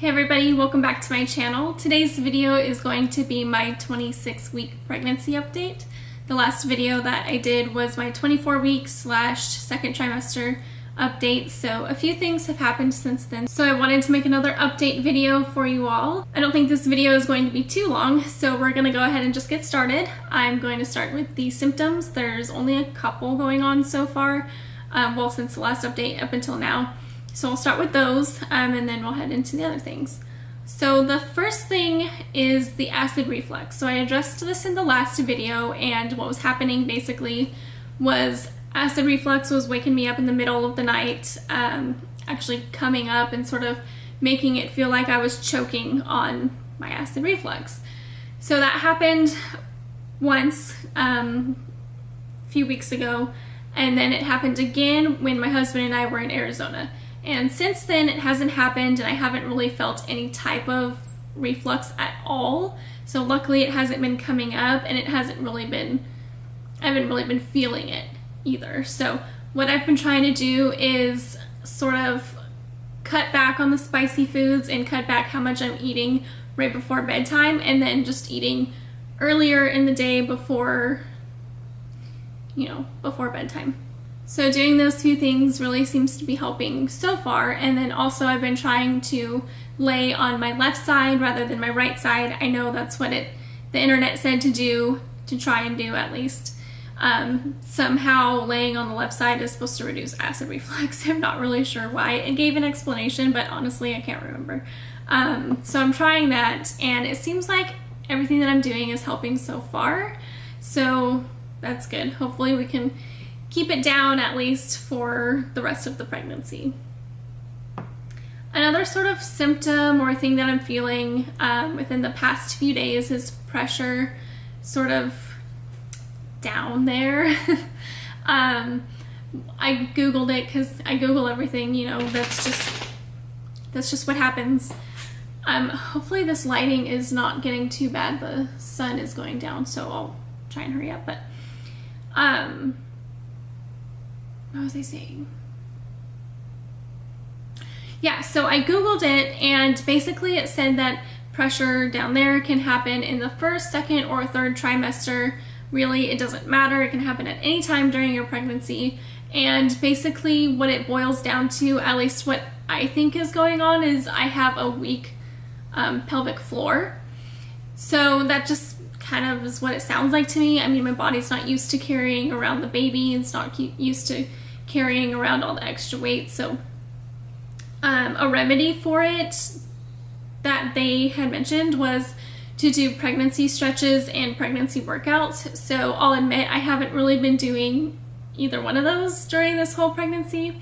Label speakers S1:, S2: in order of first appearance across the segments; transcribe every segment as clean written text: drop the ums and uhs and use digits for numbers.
S1: Hey everybody, welcome back to my channel. Today's video is going to be my 26-week pregnancy update. The last video that I did was my 24-week / second trimester update, so a few things have happened since then. So I wanted to make another update video for you all. I don't think this video is going to be too long, so we're going to go ahead and just get started. I'm going to start with the symptoms. There's only a couple going on so far, well, since the last update up until now. So I'll start with those, and then we'll head into the other things. So the first thing is the acid reflux. So I addressed this in the last video, and what was happening basically was acid reflux was waking me up in the middle of the night, actually coming up and sort of making it feel like I was choking on my acid reflux. So that happened once a few weeks ago, and then it happened again when my husband and I were in Arizona. And since then it hasn't happened, and I haven't really felt any type of reflux at all. So luckily it hasn't been coming up, and I haven't really been feeling it either. So what I've been trying to do is sort of cut back on the spicy foods and cut back how much I'm eating right before bedtime, and then just eating earlier in the day before bedtime. So doing those two things really seems to be helping so far. And then also I've been trying to lay on my left side rather than my right side. I know that's what the internet said to do, to try and do at least. Somehow laying on the left side is supposed to reduce acid reflux. I'm not really sure why. It gave an explanation, but honestly I can't remember. So I'm trying that, and it seems like everything that I'm doing is helping so far. So that's good. Hopefully we can keep it down at least for the rest of the pregnancy. Another sort of symptom or thing that I'm feeling within the past few days is pressure sort of down there. I googled it because I Google everything, that's just what happens. Hopefully this lighting is not getting too bad. The sun is going down, so I'll try and hurry up. But what was I saying? Yeah, so I Googled it, and basically it said that pressure down there can happen in the first, second, or third trimester. Really, it doesn't matter. It can happen at any time during your pregnancy. And basically what it boils down to, at least what I think is going on, is I have a weak pelvic floor. So that just kind of is what it sounds like to me. I mean, my body's not used to carrying around the baby. It's not used to carrying around all the extra weight. So a remedy for it that they had mentioned was to do pregnancy stretches and pregnancy workouts. So I'll admit I haven't really been doing either one of those during this whole pregnancy.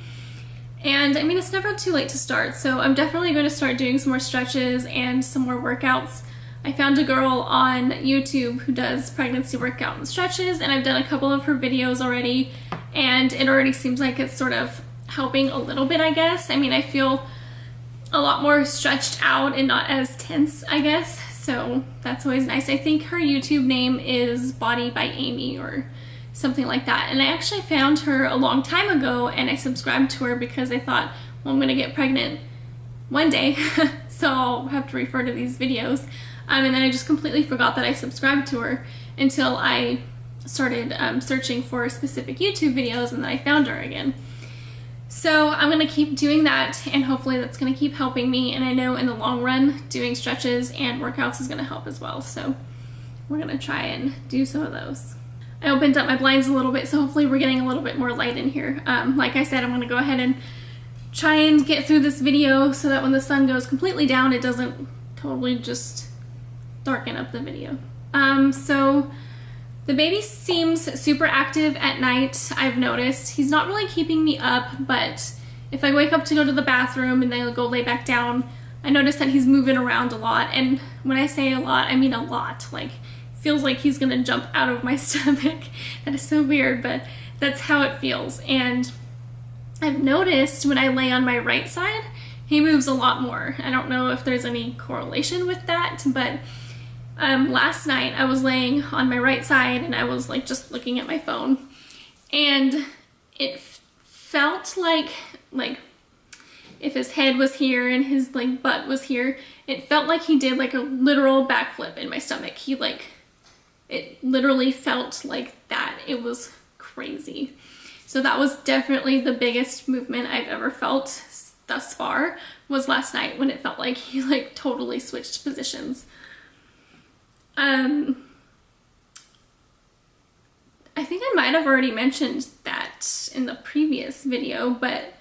S1: And I mean, it's never too late to start. So I'm definitely going to start doing some more stretches and some more workouts. I found a girl on YouTube who does pregnancy workout and stretches, and I've done a couple of her videos already, and it already seems like it's sort of helping a little bit, I guess. I mean, I feel a lot more stretched out and not as tense, I guess, so that's always nice. I think her YouTube name is Body by Amy or something like that, and I actually found her a long time ago, and I subscribed to her because I thought, well, I'm gonna get pregnant one day, so I'll have to refer to these videos. And then I just completely forgot that I subscribed to her until I started searching for specific YouTube videos, and then I found her again. So I'm going to keep doing that, and hopefully that's going to keep helping me. And I know in the long run, doing stretches and workouts is going to help as well. So we're going to try and do some of those. I opened up my blinds a little bit, so hopefully we're getting a little bit more light in here. Like I said, I'm going to go ahead and try and get through this video so that when the sun goes completely down, it doesn't totally just darken up the video. So the baby seems super active at night. I've noticed he's not really keeping me up, but if I wake up to go to the bathroom and then go lay back down, I notice that he's moving around a lot. And when I say a lot, I mean a lot. Like, feels like he's gonna jump out of my stomach. That is so weird, but that's how it feels. And I've noticed when I lay on my right side, he moves a lot more. I don't know if there's any correlation with that, but last night I was laying on my right side and I was like just looking at my phone, and it felt like if his head was here and his like butt was here, it felt like he did like a literal backflip in my stomach. It literally felt like that. It was crazy. So that was definitely the biggest movement I've ever felt thus far, was last night when it felt like he like totally switched positions. I think I might have already mentioned that in the previous video, but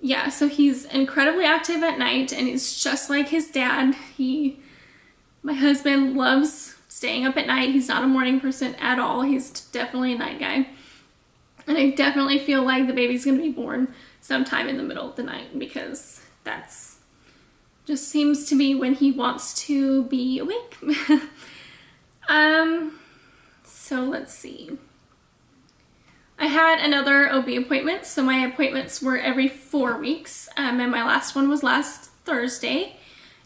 S1: yeah, so he's incredibly active at night, and he's just like his dad. My husband loves staying up at night. He's not a morning person at all. He's definitely a night guy. And I definitely feel like the baby's going to be born sometime in the middle of the night, because that's just seems to be when he wants to be awake. So let's see. I had another OB appointment. So my appointments were every 4 weeks. And my last one was last Thursday.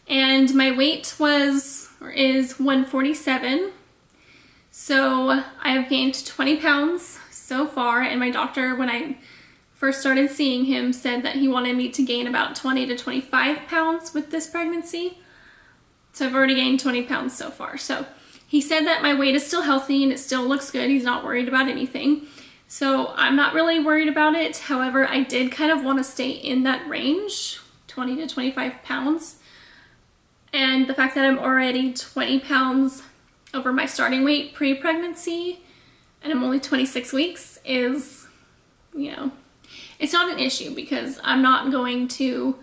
S1: And my weight is 147. So I have gained 20 pounds so far. And my doctor, when I first started seeing him, said that he wanted me to gain about 20 to 25 pounds with this pregnancy. So I've already gained 20 pounds so far. So he said that my weight is still healthy and it still looks good. He's not worried about anything. So I'm not really worried about it. However, I did kind of want to stay in that range, 20 to 25 pounds. And the fact that I'm already 20 pounds over my starting weight pre-pregnancy, and I'm only 26 weeks, is, you know, it's not an issue, because I'm not going to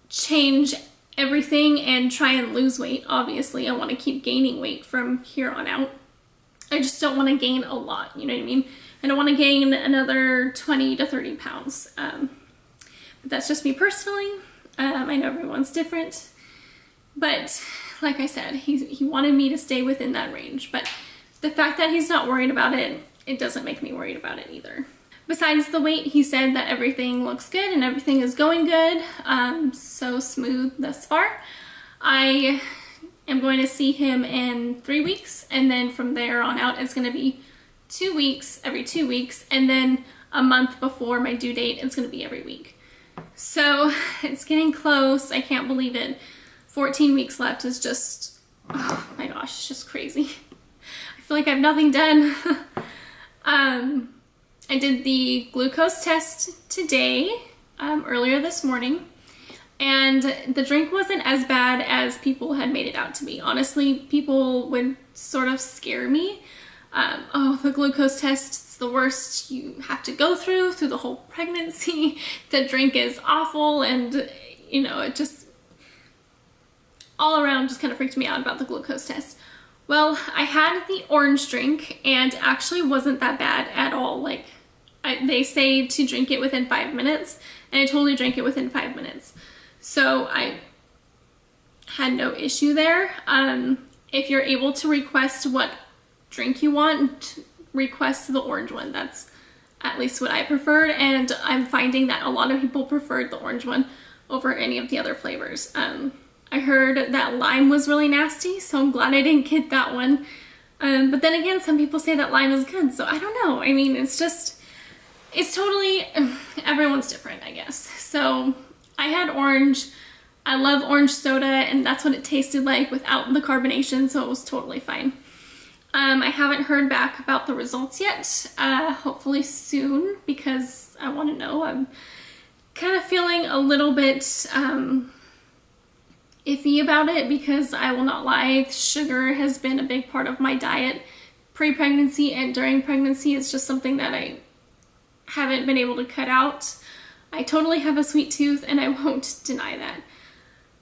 S1: change everything and try and lose weight. Obviously, I want to keep gaining weight from here on out. I just don't want to gain a lot, you know what I mean? I don't want to gain another 20 to 30 pounds. But that's just me personally. I know everyone's different. But like I said, he wanted me to stay within that range. But the fact that he's not worried about it, it doesn't make me worried about it either. Besides the weight, he said that everything looks good and everything is going good. So smooth thus far. I am going to see him in 3 weeks, and then from there on out it's going to be 2 weeks, every 2 weeks, and then a month before my due date it's going to be every week. So it's getting close. I can't believe it. 14 weeks left is just, oh my gosh, it's just crazy. I feel like I have nothing done. I did the glucose test today, earlier this morning, and the drink wasn't as bad as people had made it out to be. Honestly, people would sort of scare me. Oh, the glucose test, it's the worst you have to go through the whole pregnancy. The drink is awful, and you know, it just all around just kind of freaked me out about the glucose test. Well, I had the orange drink, and actually wasn't that bad at all. Like, they say to drink it within 5 minutes, and I totally drank it within 5 minutes. So I had no issue there. If you're able to request what drink you want, request the orange one. That's at least what I preferred, and I'm finding that a lot of people preferred the orange one over any of the other flavors. I heard that lime was really nasty, so I'm glad I didn't get that one. But then again, some people say that lime is good, so I don't know. I mean, it's totally, everyone's different, I guess. So I had orange. I love orange soda, and that's what it tasted like without the carbonation, so it was totally fine. I haven't heard back about the results yet. Hopefully soon, because I want to know. I'm kind of feeling a little bit iffy about it, because I will not lie, sugar has been a big part of my diet pre-pregnancy and during pregnancy. It's just something that I haven't been able to cut out. I totally have a sweet tooth, and I won't deny that.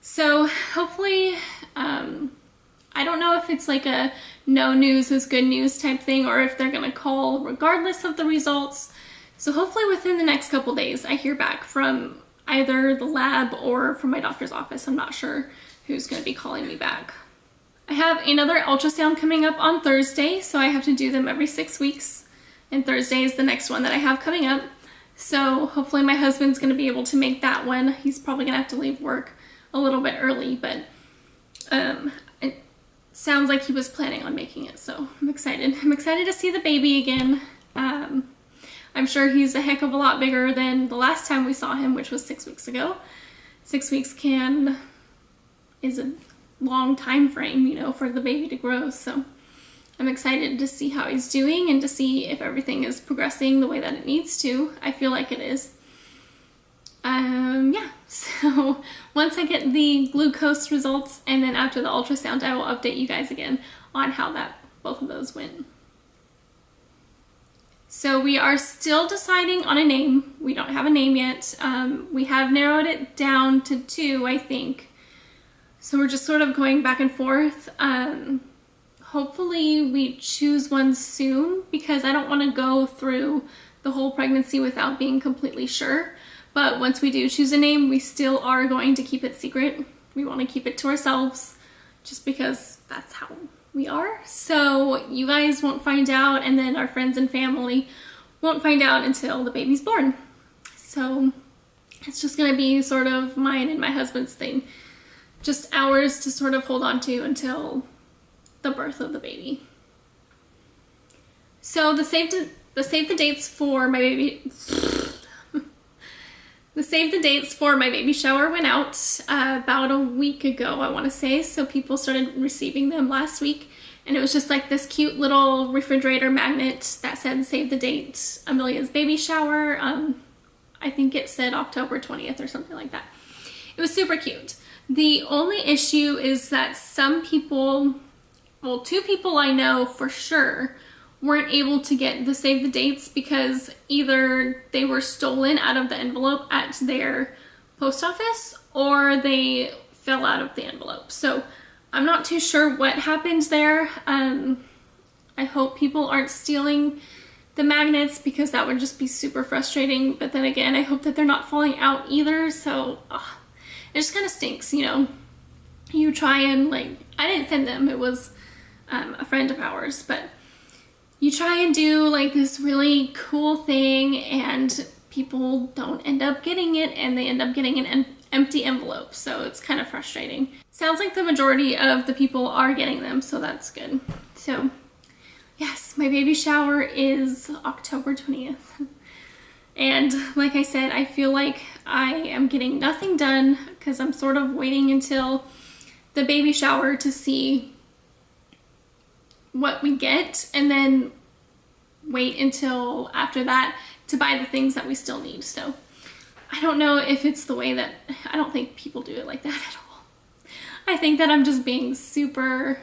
S1: So hopefully, I don't know if it's like a no news is good news type thing, or if they're gonna call regardless of the results. So hopefully within the next couple days I hear back from either the lab or from my doctor's office. I'm not sure who's going to be calling me back. I have another ultrasound coming up on Thursday, so I have to do them every 6 weeks, and Thursday is the next one that I have coming up. So hopefully my husband's going to be able to make that one. He's probably going to have to leave work a little bit early, but it sounds like he was planning on making it, so I'm excited. I'm excited to see the baby again. I'm sure he's a heck of a lot bigger than the last time we saw him, which was 6 weeks ago. 6 weeks is a long time frame, you know, for the baby to grow. So I'm excited to see how he's doing and to see if everything is progressing the way that it needs to. I feel like it is. Yeah, so once I get the glucose results and then after the ultrasound, I will update you guys again on how both of those went. So we are still deciding on a name. We don't have a name yet. We have narrowed it down to 2, I think. So we're just sort of going back and forth. Hopefully we choose one soon because I don't want to go through the whole pregnancy without being completely sure. But once we do choose a name, we still are going to keep it secret. We want to keep it to ourselves just because that's how we are. So you guys won't find out, and then our friends and family won't find out until the baby's born. So it's just going to be sort of mine and my husband's thing. Just ours to sort of hold on to until the birth of the baby. So the save the dates for my baby... The save the dates for my baby shower went out about a week ago, I want to say. So people started receiving them last week. And it was just like this cute little refrigerator magnet that said save the date, Amelia's baby shower. I think it said October 20th or something like that. It was super cute. The only issue is that some people, well, 2 people I know for sure, weren't able to get the save the dates because either they were stolen out of the envelope at their post office or they fell out of the envelope. So I'm not too sure what happened there. I hope people aren't stealing the magnets because that would just be super frustrating. But then again, I hope that they're not falling out either. So it just kind of stinks, you know. You try and I didn't send them. It was a friend of ours, but you try and do this really cool thing and people don't end up getting it and they end up getting an empty envelope. So it's kind of frustrating. Sounds like the majority of the people are getting them, so that's good. So yes, my baby shower is October 20th. And like I said, I feel like I am getting nothing done because I'm sort of waiting until the baby shower to see what we get and then wait until after that to buy the things that we still need. So I don't know if it's the way that, I don't think people do it like that at all. I think that I'm just being I'm super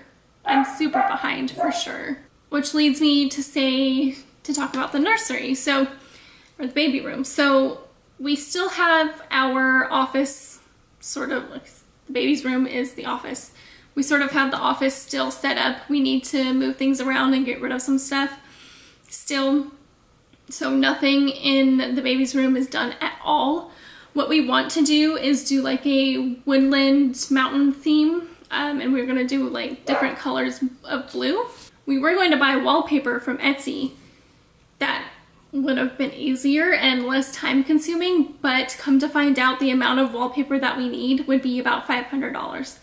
S1: behind for sure. Which leads me to talk about the nursery, or the baby room. So we still have our office, the baby's room is the office. We sort of have the office still set up. We need to move things around and get rid of some stuff still. So nothing in the baby's room is done at all. What we want to do is do a woodland mountain theme. And we're going to do different colors of blue. We were going to buy wallpaper from Etsy. That would have been easier and less time consuming, but come to find out the amount of wallpaper that we need would be about $500.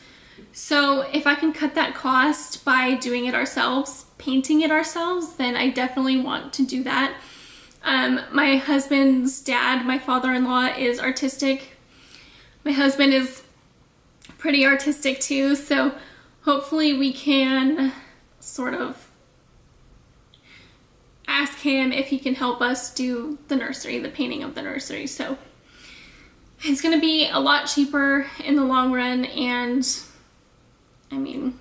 S1: So if I can cut that cost by doing it ourselves, painting it ourselves, then I definitely want to do that. My husband's dad, my father-in-law, is artistic. My husband is pretty artistic too, so hopefully we can sort of ask him if he can help us do the nursery, the painting of the nursery. So it's going to be a lot cheaper in the long run, and I mean,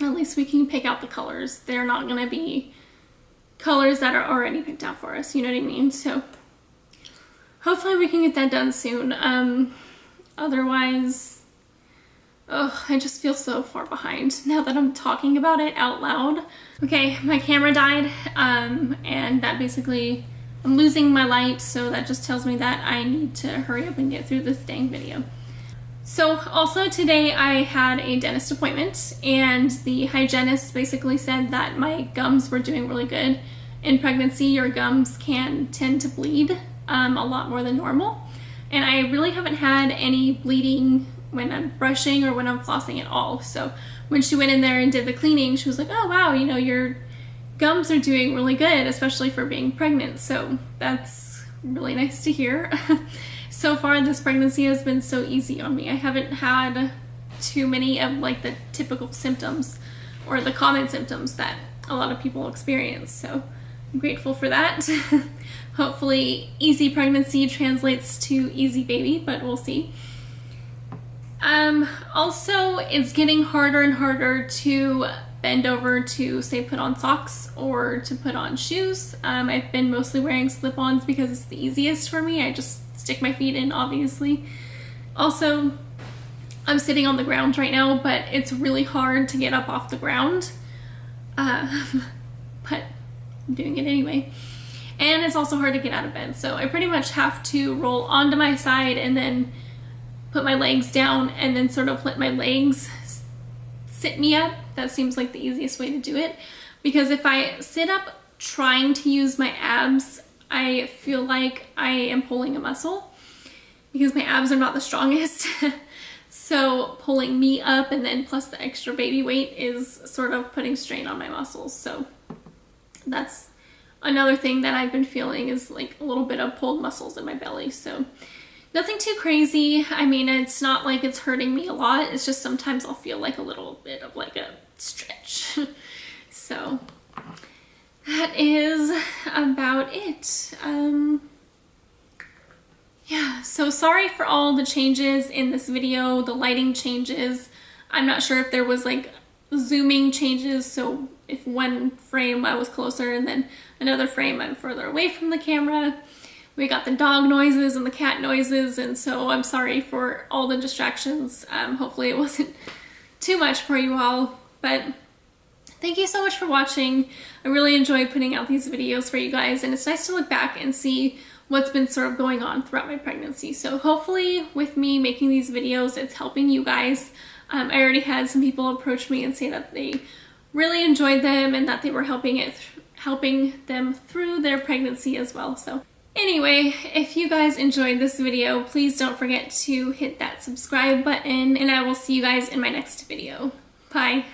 S1: at least we can pick out the colors. They're not going to be colors that are already picked out for us, you know what I mean? So hopefully we can get that done soon. Otherwise, I just feel so far behind now that I'm talking about it out loud. Okay, my camera died, and that basically, I'm losing my light, so that just tells me that I need to hurry up and get through this dang video. So also today I had a dentist appointment, and the hygienist basically said that my gums were doing really good. In pregnancy, your gums can tend to bleed a lot more than normal, and I really haven't had any bleeding when I'm brushing or when I'm flossing at all. So when she went in there and did the cleaning, she was like, oh wow, you know, your gums are doing really good, especially for being pregnant, so that's really nice to hear. So far this pregnancy has been so easy on me. I haven't had too many of like the typical symptoms or the common symptoms that a lot of people experience, so I'm grateful for that. Hopefully easy pregnancy translates to easy baby, but we'll see. Also, it's getting harder and harder to bend over to, say, put on socks or to put on shoes. I've been mostly wearing slip-ons because it's the easiest for me. I just stick my feet in, obviously. Also, I'm sitting on the ground right now, but it's really hard to get up off the ground. But I'm doing it anyway. And it's also hard to get out of bed, so I pretty much have to roll onto my side and then put my legs down and then sort of let my legs sit me up. That seems like the easiest way to do it, because if I sit up trying to use my abs, I feel like I am pulling a muscle because my abs are not the strongest. So pulling me up and then plus the extra baby weight is sort of putting strain on my muscles. So that's another thing that I've been feeling, is like a little bit of pulled muscles in my belly. So nothing too crazy. I mean, it's not like it's hurting me a lot. It's just sometimes I'll feel like a little bit of like a stretch. So that is about it. Yeah, so sorry for all the changes in this video, the lighting changes. I'm not sure if there was like zooming changes, so if one frame I was closer and then another frame I'm further away from the camera. We got the dog noises and the cat noises, and so I'm sorry for all the distractions. Hopefully it wasn't too much for you all, but thank you so much for watching. I really enjoy putting out these videos for you guys, and it's nice to look back and see what's been sort of going on throughout my pregnancy. So hopefully with me making these videos, it's helping you guys. I already had some people approach me and say that they really enjoyed them and that they were helping them through their pregnancy as well. So anyway, if you guys enjoyed this video, please don't forget to hit that subscribe button, and I will see you guys in my next video. Bye.